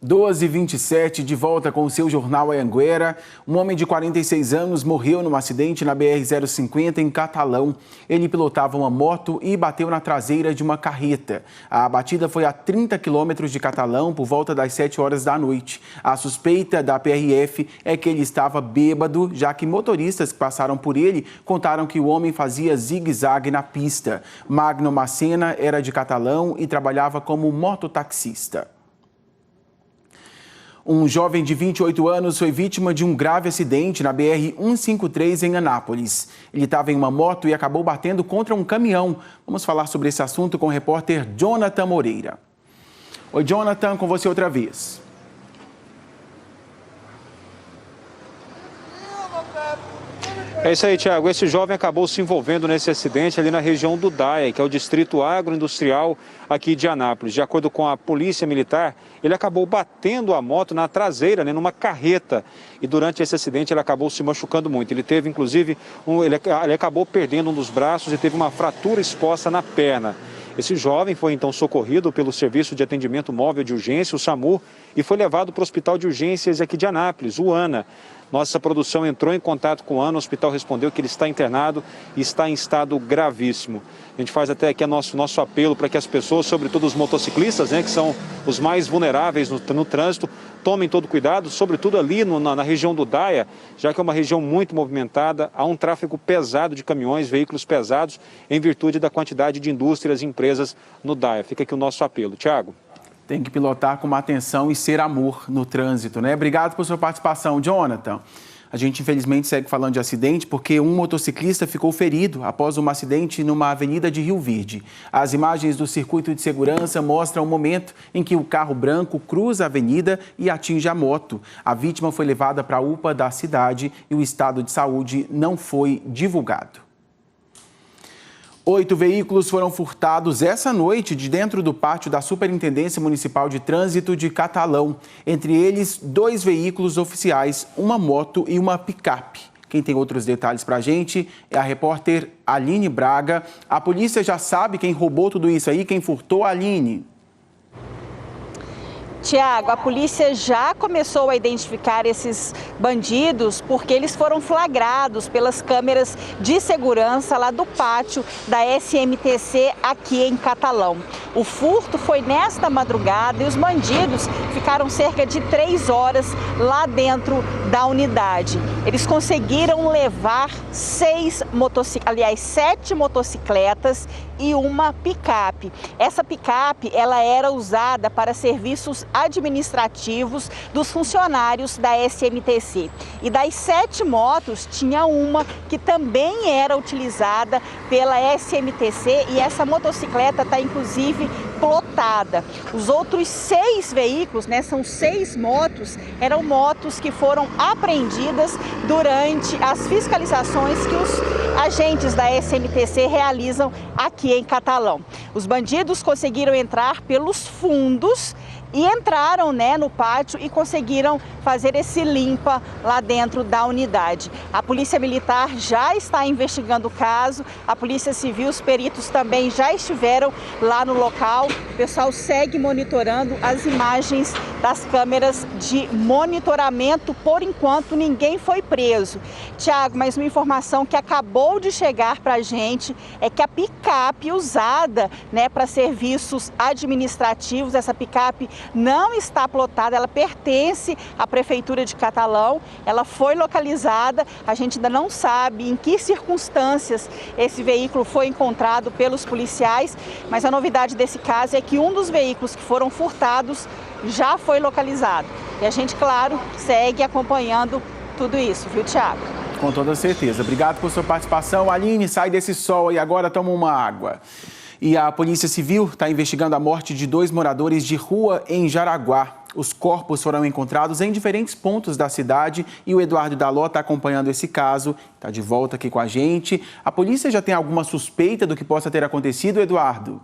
12h27, de volta com o seu Jornal Anhanguera. Um homem de 46 anos morreu num acidente na BR-050 em Catalão. Ele pilotava uma moto e bateu na traseira de uma carreta. A batida foi a 30 quilômetros de Catalão por volta das 7 horas da noite. A suspeita da PRF é que ele estava bêbado, já que motoristas que passaram por ele contaram que o homem fazia zigue-zague na pista. Magno Macena era de Catalão e trabalhava como mototaxista. Um jovem de 28 anos foi vítima de um grave acidente na BR-153 em Anápolis. Ele estava em uma moto e acabou batendo contra um caminhão. Vamos falar sobre esse assunto com o repórter Jonathan Moreira. Oi, Jonathan, com você outra vez. É isso aí, Thiago. Esse jovem acabou se envolvendo nesse acidente ali na região do DAIA, que é o distrito agroindustrial aqui de Anápolis. De acordo com a polícia militar, ele acabou batendo a moto na traseira, numa carreta. E durante esse acidente ele acabou se machucando muito. Ele teve, inclusive, ele acabou perdendo um dos braços e teve uma fratura exposta na perna. Esse jovem foi então socorrido pelo Serviço de Atendimento Móvel de Urgência, o SAMU, e foi levado para o Hospital de Urgências aqui de Anápolis, o ANA. Nossa produção entrou em contato com o ANA, o hospital respondeu que ele está internado e está em estado gravíssimo. A gente faz até aqui nosso apelo para que as pessoas, sobretudo os motociclistas, que são os mais vulneráveis no trânsito, tomem todo cuidado, sobretudo ali na região do DAIA, já que é uma região muito movimentada, há um tráfego pesado de caminhões, veículos pesados, em virtude da quantidade de indústrias e empresas no DAIA. Fica aqui o nosso apelo. Thiago. Tem que pilotar com uma atenção e ser amor no trânsito, né? Obrigado por sua participação, Jonathan. A gente, infelizmente, segue falando de acidente porque um motociclista ficou ferido após um acidente numa avenida de Rio Verde. As imagens do circuito de segurança mostram o momento em que o carro branco cruza a avenida e atinge a moto. A vítima foi levada para a UPA da cidade e o estado de saúde não foi divulgado. 8 veículos foram furtados essa noite de dentro do pátio da Superintendência Municipal de Trânsito de Catalão. Entre eles, 2 veículos oficiais, uma moto e uma picape. Quem tem outros detalhes para a gente é a repórter Aline Braga. A polícia já sabe quem roubou tudo isso aí, quem furtou, Aline? Tiago, a polícia já começou a identificar esses bandidos porque eles foram flagrados pelas câmeras de segurança lá do pátio da SMTC aqui em Catalão. O furto foi nesta madrugada e os bandidos ficaram cerca de 3 horas lá dentro da unidade. Eles conseguiram levar 7 motocicletas e uma picape. Essa picape, ela era usada para serviços administrativos dos funcionários da SMTC. E das 7 motos, tinha uma que também era utilizada pela SMTC e essa motocicleta está inclusive plotada. Os outros 6 veículos, são 6 motos, eram motos que foram apreendidas durante as fiscalizações que os agentes da SMTC realizam aqui em Catalão. Os bandidos conseguiram entrar pelos fundos e entraram no pátio e conseguiram fazer esse limpa lá dentro da unidade. A Polícia Militar já está investigando o caso, a Polícia Civil, os peritos também já estiveram lá no local. O pessoal segue monitorando as imagens das câmeras de monitoramento. Por enquanto, ninguém foi preso. Tiago, mas uma informação que acabou de chegar para a gente é que a picape usada para serviços administrativos, essa picape não está plotada, ela pertence à Prefeitura de Catalão, ela foi localizada, a gente ainda não sabe em que circunstâncias esse veículo foi encontrado pelos policiais, mas a novidade desse caso é que um dos veículos que foram furtados já foi localizado. E a gente, claro, segue acompanhando tudo isso, viu, Thiago? Com toda certeza. Obrigado por sua participação. Aline, sai desse sol e agora toma uma água. E a Polícia Civil está investigando a morte de 2 moradores de rua em Jaraguá. Os corpos foram encontrados em diferentes pontos da cidade e o Eduardo Daló está acompanhando esse caso, está de volta aqui com a gente. A polícia já tem alguma suspeita do que possa ter acontecido, Eduardo?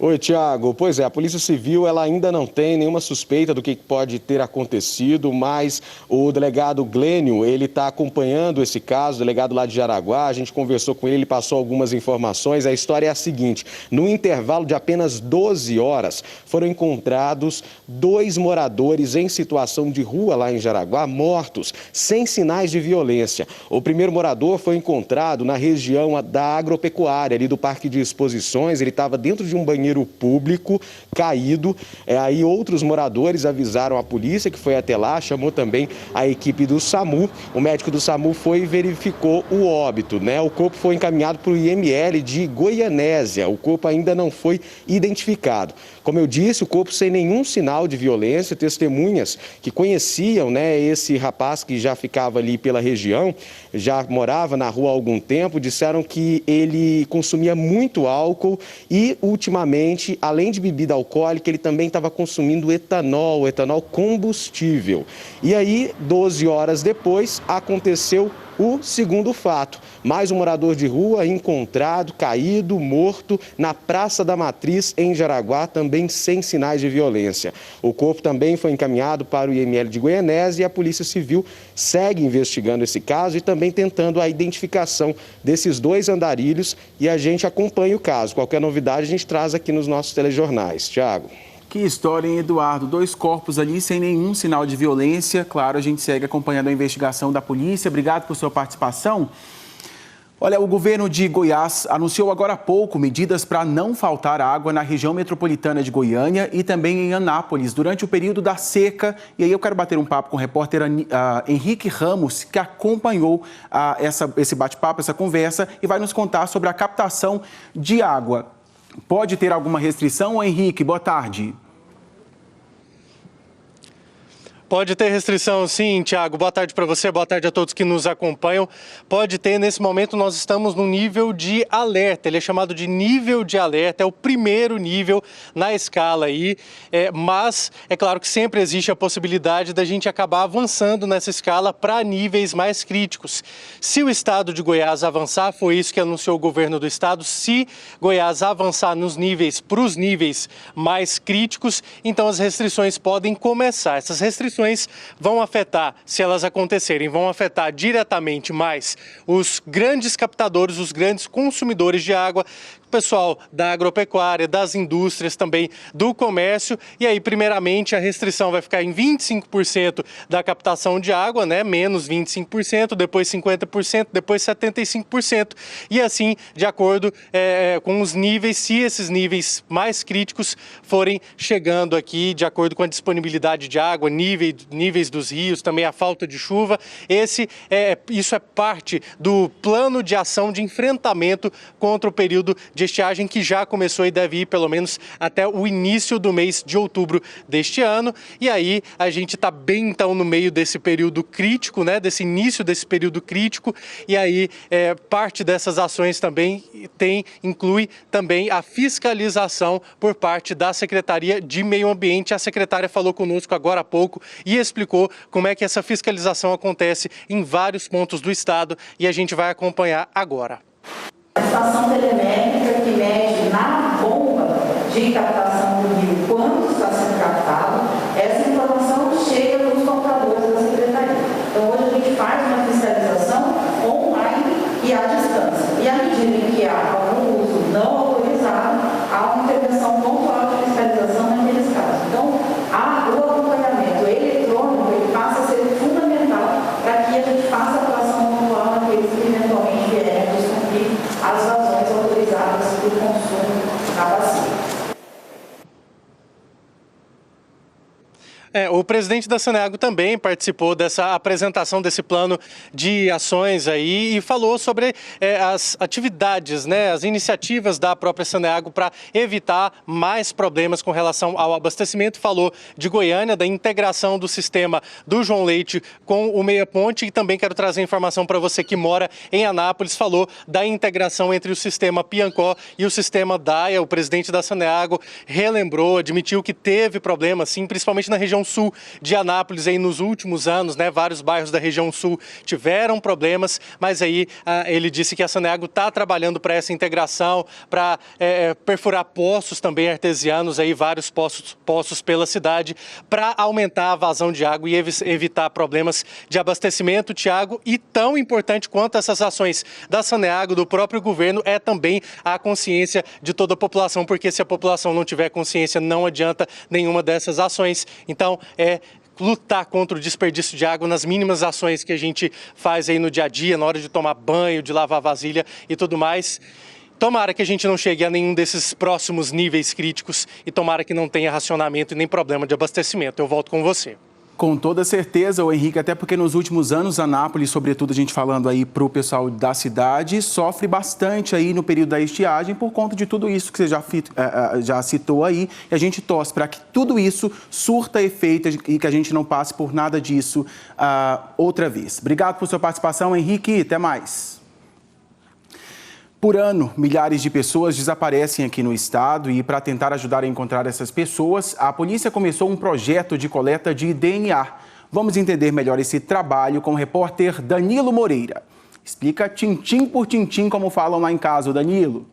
Oi, Tiago. Pois é, a Polícia Civil ela ainda não tem nenhuma suspeita do que pode ter acontecido, mas o delegado Glênio, ele está acompanhando esse caso, o delegado lá de Jaraguá, a gente conversou com ele, passou algumas informações. A história é a seguinte: no intervalo de apenas 12 horas, foram encontrados 2 moradores em situação de rua lá em Jaraguá, mortos, sem sinais de violência. O primeiro morador foi encontrado na região da agropecuária, ali do Parque de Exposições. Ele estava dentro de um banheiro público caído. Aí outros moradores avisaram a polícia, que foi até lá, chamou também a equipe do SAMU. O médico do SAMU foi e verificou o óbito, né? O corpo foi encaminhado para o IML de Goianésia. O corpo ainda não foi identificado. Como eu disse, o corpo sem nenhum sinal de violência. Testemunhas que conheciam, né, esse rapaz que já ficava ali pela região, já morava na rua há algum tempo, disseram que ele consumia muito álcool e, ultimamente, além de bebida alcoólica, ele também estava consumindo etanol combustível. E aí, 12 horas depois, aconteceu o segundo fato. Mais um morador de rua encontrado, caído, morto, na Praça da Matriz, em Jaraguá, também sem sinais de violência. O corpo também foi encaminhado para o IML de Goianésia e a Polícia Civil segue investigando esse caso e também tentando a identificação desses 2 andarilhos, e a gente acompanha o caso. Qualquer novidade a gente traz aqui nos nossos telejornais. Tiago. Que história, hein, Eduardo? 2 corpos ali sem nenhum sinal de violência. Claro, a gente segue acompanhando a investigação da polícia. Obrigado por sua participação. Olha, o governo de Goiás anunciou agora há pouco medidas para não faltar água na região metropolitana de Goiânia e também em Anápolis, durante o período da seca. E aí eu quero bater um papo com o repórter Henrique Ramos, que acompanhou esse bate-papo, essa conversa, e vai nos contar sobre a captação de água. Pode ter alguma restrição, Henrique? Boa tarde. Pode ter restrição, sim, Tiago. Boa tarde para você, boa tarde a todos que nos acompanham. Pode ter, nesse momento nós estamos no nível de alerta, ele é chamado de nível de alerta, é o primeiro nível na escala aí, mas é claro que sempre existe a possibilidade da gente acabar avançando nessa escala para níveis mais críticos. Se o estado de Goiás avançar, foi isso que anunciou o governo do estado, se Goiás avançar para os níveis mais críticos, então as restrições podem começar. Essas restrições vão afetar, se elas acontecerem, vão afetar diretamente mais os grandes captadores, os grandes consumidores de água, o pessoal da agropecuária, das indústrias também, do comércio. E aí, primeiramente, a restrição vai ficar em 25% da captação de água, né? Menos 25%, depois 50%, depois 75%. E assim, de acordo com os níveis, se esses níveis mais críticos forem chegando aqui, de acordo com a disponibilidade de água, níveis dos rios, também a falta de chuva, isso é parte do plano de ação de enfrentamento contra o período de estiagem que já começou e deve ir pelo menos até o início do mês de outubro deste ano. E aí a gente está bem então no meio desse período crítico, né? Desse início desse período crítico. E aí parte dessas ações também inclui também a fiscalização por parte da Secretaria de Meio Ambiente. A secretária falou conosco agora há pouco e explicou como é que essa fiscalização acontece em vários pontos do estado e a gente vai acompanhar agora. A estação telemétrica que mede na bomba de captação do rio quanto está sendo captado, essa informação chega nos computadores da Secretaria. Então hoje a gente faz uma fiscalização online e à distância. E à medida em que há algum uso não autorizado, há uma intervenção pontual de fiscalização naqueles casos. Então o acompanhamento eletrônico ele passa a ser fundamental para que a gente faça a atuação pontual naqueles que eventualmente vierem descumprir as vazões autorizadas por consumo na bacia. O presidente da Saneago também participou dessa apresentação desse plano de ações aí e falou sobre as atividades, né, as iniciativas da própria Saneago para evitar mais problemas com relação ao abastecimento. Falou de Goiânia, da integração do sistema do João Leite com o Meia Ponte e também quero trazer informação para você que mora em Anápolis. Falou da integração entre o sistema Piancó e o sistema DAIA. O presidente da Saneago relembrou, admitiu que teve problema, sim, principalmente na região região sul de Anápolis aí nos últimos anos, né? Vários bairros da região sul tiveram problemas, mas aí ele disse que a Saneago está trabalhando para essa integração, para perfurar poços também artesianos, aí vários poços pela cidade, para aumentar a vazão de água e evitar problemas de abastecimento, Tiago. E tão importante quanto essas ações da Saneago, do próprio governo, é também a consciência de toda a população, porque se a população não tiver consciência, não adianta nenhuma dessas ações. Então, lutar contra o desperdício de água nas mínimas ações que a gente faz aí no dia a dia, na hora de tomar banho, de lavar vasilha e tudo mais. Tomara que a gente não chegue a nenhum desses próximos níveis críticos e tomara que não tenha racionamento e nem problema de abastecimento. Eu volto com você. Com toda certeza, o Henrique, até porque nos últimos anos, Anápolis, sobretudo a gente falando aí para o pessoal da cidade, sofre bastante aí no período da estiagem por conta de tudo isso que você já citou aí. E a gente torce para que tudo isso surta efeito e que a gente não passe por nada disso outra vez. Obrigado por sua participação, Henrique. Até mais. Por ano, milhares de pessoas desaparecem aqui no estado e, para tentar ajudar a encontrar essas pessoas, a polícia começou um projeto de coleta de DNA. Vamos entender melhor esse trabalho com o repórter Danilo Moreira. Explica tintim por tintim como falam lá em casa, Danilo.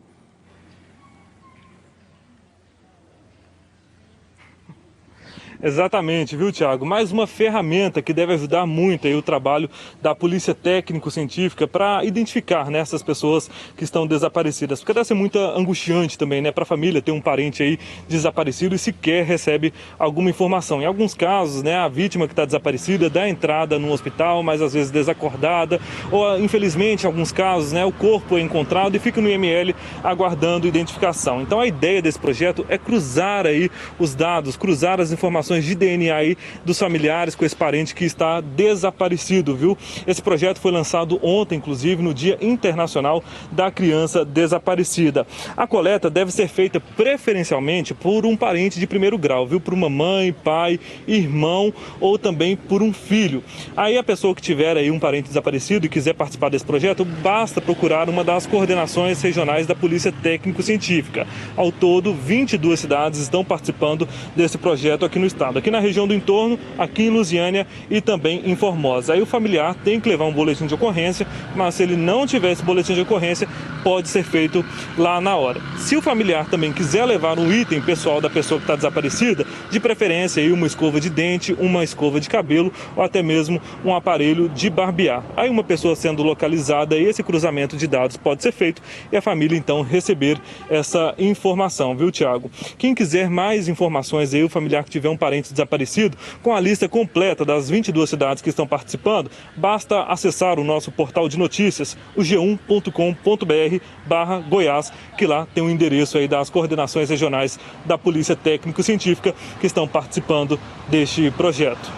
Exatamente, viu, Tiago? Mais uma ferramenta que deve ajudar muito aí o trabalho da Polícia Técnico-Científica para identificar, né, essas pessoas que estão desaparecidas. Porque deve ser muito angustiante também, né, para a família ter um parente aí desaparecido e sequer recebe alguma informação. Em alguns casos, né, a vítima que está desaparecida dá entrada no hospital, mas às vezes desacordada, ou infelizmente, em alguns casos, né, o corpo é encontrado e fica no IML aguardando identificação. Então a ideia desse projeto é cruzar aí os dados, cruzar as informações de DNA aí dos familiares com esse parente que está desaparecido, viu? Esse projeto foi lançado ontem, inclusive, no Dia Internacional da Criança Desaparecida. A coleta deve ser feita preferencialmente por um parente de primeiro grau, viu? Por uma mãe, pai, irmão ou também por um filho. Aí a pessoa que tiver aí um parente desaparecido e quiser participar desse projeto, basta procurar uma das coordenações regionais da Polícia Técnico-Científica. Ao todo, 22 cidades estão participando desse projeto aqui no estado. Aqui na região do entorno, aqui em Lusiânia e também em Formosa. Aí o familiar tem que levar um boletim de ocorrência, mas se ele não tiver esse boletim de ocorrência, pode ser feito lá na hora. Se o familiar também quiser levar um item pessoal da pessoa que está desaparecida, de preferência aí uma escova de dente, uma escova de cabelo ou até mesmo um aparelho de barbear. Aí uma pessoa sendo localizada, esse cruzamento de dados pode ser feito e a família então receber essa informação, viu, Tiago? Quem quiser mais informações aí, o familiar que tiver um parente desaparecido, com a lista completa das 22 cidades que estão participando, basta acessar o nosso portal de notícias, o g1.com.br/Goiás, que lá tem o endereço aí das coordenações regionais da Polícia Técnico-Científica que estão participando deste projeto.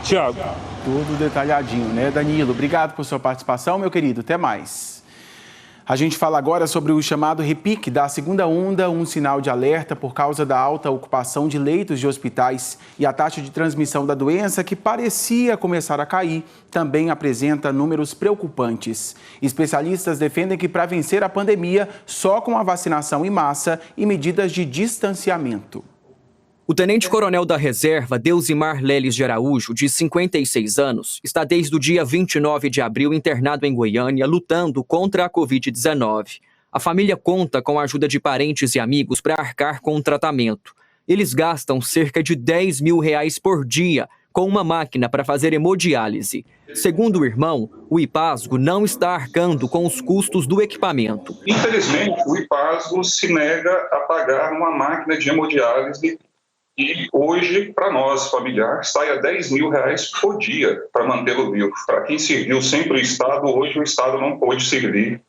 Tiago. Tudo detalhadinho, né, Danilo? Obrigado por sua participação, meu querido. Até mais. A gente fala agora sobre o chamado repique da segunda onda, um sinal de alerta por causa da alta ocupação de leitos de hospitais e a taxa de transmissão da doença, que parecia começar a cair, também apresenta números preocupantes. Especialistas defendem que para vencer a pandemia, só com a vacinação em massa e medidas de distanciamento. O tenente-coronel da reserva, Deusimar Leles de Araújo, de 56 anos, está desde o dia 29 de abril internado em Goiânia, lutando contra a Covid-19. A família conta com a ajuda de parentes e amigos para arcar com o tratamento. Eles gastam cerca de R$10 mil por dia com uma máquina para fazer hemodiálise. Segundo o irmão, o IPASGO não está arcando com os custos do equipamento. Infelizmente, o IPASGO se nega a pagar uma máquina de hemodiálise. E hoje, para nós, familiares, sai a R$10 mil por dia para mantê-lo vivo. Para quem serviu sempre o Estado, hoje o Estado não pôde servir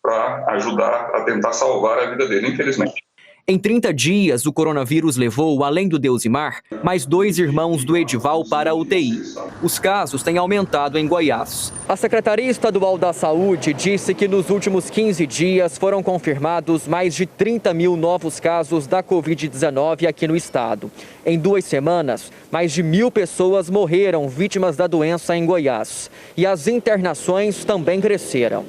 para ajudar a tentar salvar a vida dele, infelizmente. Em 30 dias, o coronavírus levou, além do Deusimar, mais 2 irmãos do Edival para a UTI. Os casos têm aumentado em Goiás. A Secretaria Estadual da Saúde disse que nos últimos 15 dias foram confirmados mais de 30 mil novos casos da Covid-19 aqui no estado. Em 2 semanas, mais de 1.000 pessoas morreram vítimas da doença em Goiás. E as internações também cresceram.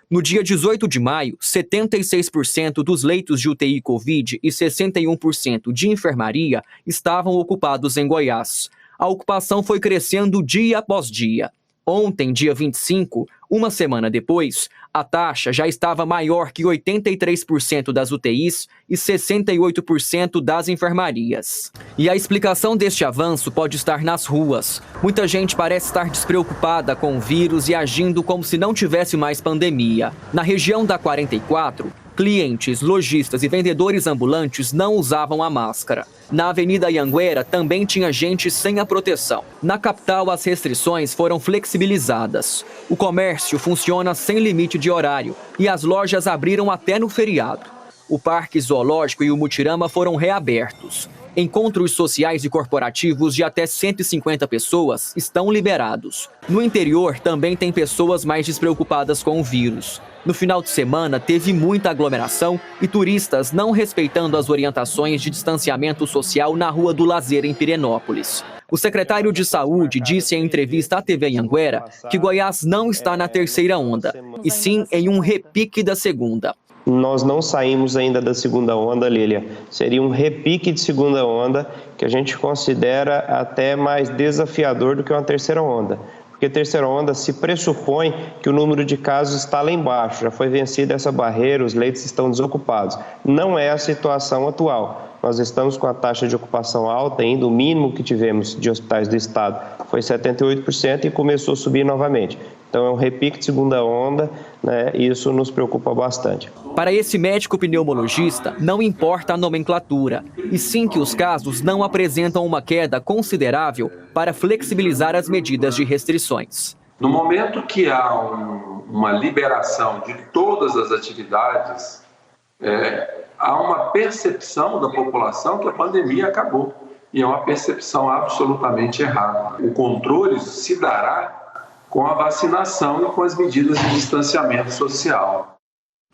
No dia 18 de maio, 76% dos leitos de UTI Covid e 61% de enfermaria estavam ocupados em Goiás. A ocupação foi crescendo dia após dia. Ontem, dia 25, uma semana depois, a taxa já estava maior que 83% das UTIs e 68% das enfermarias. E a explicação deste avanço pode estar nas ruas. Muita gente parece estar despreocupada com o vírus e agindo como se não tivesse mais pandemia. Na região da 44, clientes, lojistas e vendedores ambulantes não usavam a máscara. Na Avenida Anhanguera também tinha gente sem a proteção. Na capital, as restrições foram flexibilizadas. O comércio funciona sem limite de horário e as lojas abriram até no feriado. O Parque Zoológico e o Mutirama foram reabertos. Encontros sociais e corporativos de até 150 pessoas estão liberados. No interior também tem pessoas mais despreocupadas com o vírus. No final de semana teve muita aglomeração e turistas não respeitando as orientações de distanciamento social na Rua do Lazer, em Pirenópolis. O secretário de Saúde disse em entrevista à TV Anhanguera que Goiás não está na terceira onda, e sim em um repique da segunda. Nós não saímos ainda da segunda onda, Lília. Seria um repique de segunda onda que a gente considera até mais desafiador do que uma terceira onda. Porque a terceira onda se pressupõe que o número de casos está lá embaixo, já foi vencida essa barreira, os leitos estão desocupados. Não é a situação atual. Nós estamos com a taxa de ocupação alta ainda, o mínimo que tivemos de hospitais do estado foi 78% e começou a subir novamente. Então é um repique de segunda onda, né, e isso nos preocupa bastante. Para esse médico pneumologista, não importa a nomenclatura, e sim que os casos não apresentam uma queda considerável para flexibilizar as medidas de restrições. No momento que há uma liberação de todas as atividades, há uma percepção da população que a pandemia acabou. E é uma percepção absolutamente errada. O controle se dará com a vacinação e com as medidas de distanciamento social.